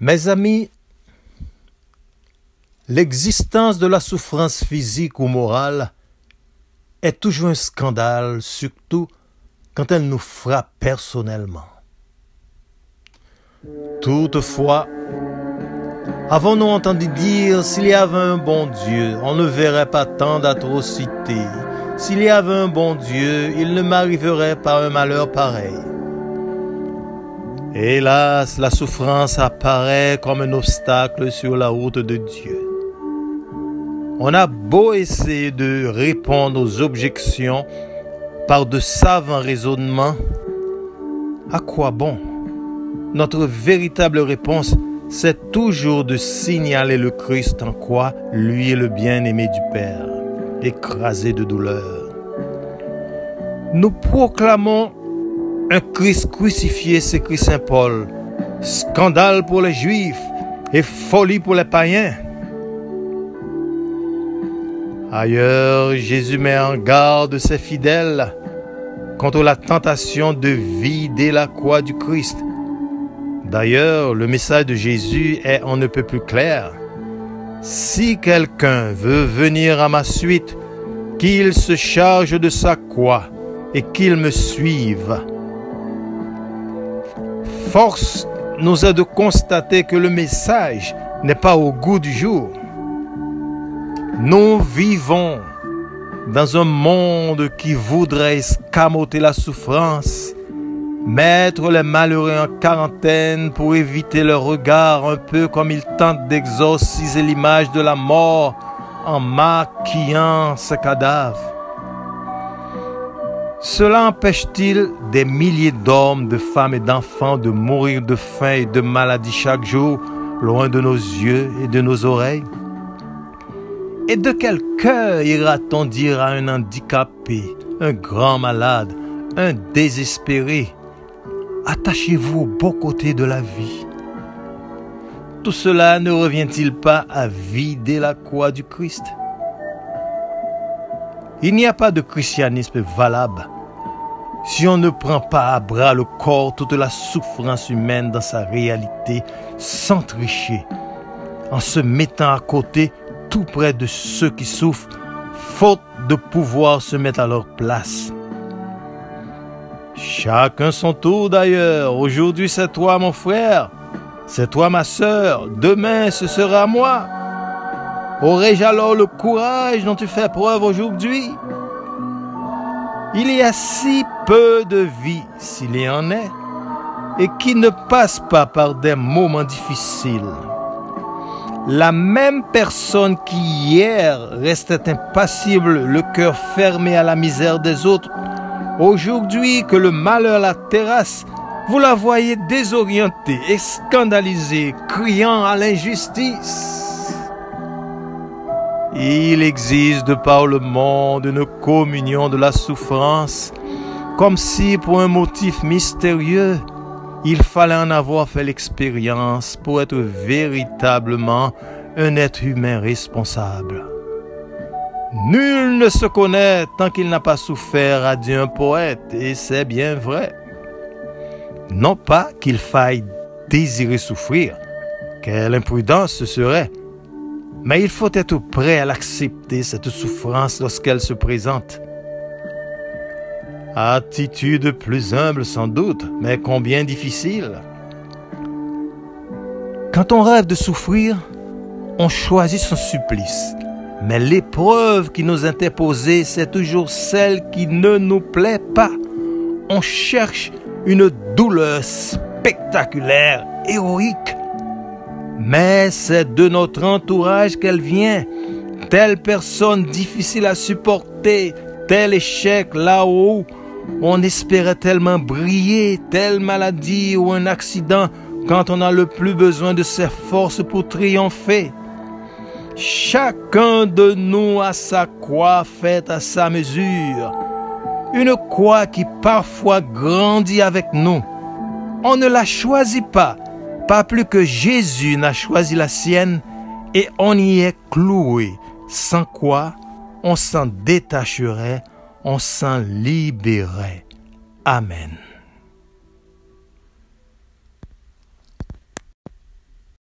Mes amis, l'existence de la souffrance physique ou morale est toujours un scandale, surtout quand elle nous frappe personnellement. Toutefois, avons-nous entendu dire, s'il y avait un bon Dieu, on ne verrait pas tant d'atrocités. S'il y avait un bon Dieu, il ne m'arriverait pas un malheur pareil. Hélas, la souffrance apparaît comme un obstacle sur la route de Dieu. On a beau essayer de répondre aux objections par de savants raisonnements, à quoi bon? Notre véritable réponse, c'est toujours de signaler le Christ en quoi lui est le bien-aimé du Père, écrasé de douleur. Nous proclamons un Christ crucifié, s'écrit Saint Paul, scandale pour les Juifs et folie pour les païens. Ailleurs, Jésus met en garde ses fidèles contre la tentation de vider la croix du Christ. D'ailleurs, le message de Jésus est on ne peut plus clair. Si quelqu'un veut venir à ma suite, qu'il se charge de sa croix et qu'il me suive. Force nous est de constater que le message n'est pas au goût du jour. Nous vivons dans un monde qui voudrait escamoter la souffrance, mettre les malheureux en quarantaine pour éviter le regard, un peu comme ils tentent d'exorciser l'image de la mort en maquillant ce cadavre. Cela empêche-t-il des milliers d'hommes, de femmes et d'enfants de mourir de faim et de maladie chaque jour, loin de nos yeux et de nos oreilles? Et de quel cœur ira-t-on dire à un handicapé, un grand malade, un désespéré, attachez-vous au beau côté de la vie? Tout cela ne revient-il pas à vider la croix du Christ? Il n'y a pas de christianisme valable si on ne prend pas à bras le corps toute la souffrance humaine dans sa réalité, sans tricher, en se mettant à côté tout près de ceux qui souffrent, faute de pouvoir se mettre à leur place. Chacun son tour d'ailleurs. Aujourd'hui c'est toi mon frère, c'est toi ma sœur, demain ce sera moi. Aurais-je alors le courage dont tu fais preuve aujourd'hui? Il y a si peu de vie, s'il y en est, et qui ne passe pas par des moments difficiles. La même personne qui hier restait impassible, le cœur fermé à la misère des autres, aujourd'hui que le malheur la terrasse, vous la voyez désorientée et scandalisée, criant à l'injustice. Il existe de par le monde une communion de la souffrance, comme si pour un motif mystérieux, il fallait en avoir fait l'expérience pour être véritablement un être humain responsable. Nul ne se connaît tant qu'il n'a pas souffert, a dit un poète, et c'est bien vrai. Non pas qu'il faille désirer souffrir, quelle imprudence ce serait, mais il faut être prêt à l'accepter, cette souffrance, lorsqu'elle se présente. Attitude plus humble sans doute, mais combien difficile. Quand on rêve de souffrir, on choisit son supplice. Mais l'épreuve qui nous est imposée, c'est toujours celle qui ne nous plaît pas. On cherche une douleur spectaculaire, héroïque. Mais c'est de notre entourage qu'elle vient. Telle personne difficile à supporter, tel échec là où on espérait tellement briller, telle maladie ou un accident quand on a le plus besoin de ses forces pour triompher. Chacun de nous a sa croix faite à sa mesure. Une croix qui parfois grandit avec nous. On ne la choisit pas plus que Jésus n'a choisi la sienne, et on y est cloué, sans quoi on s'en détacherait, on s'en libérait. Amen.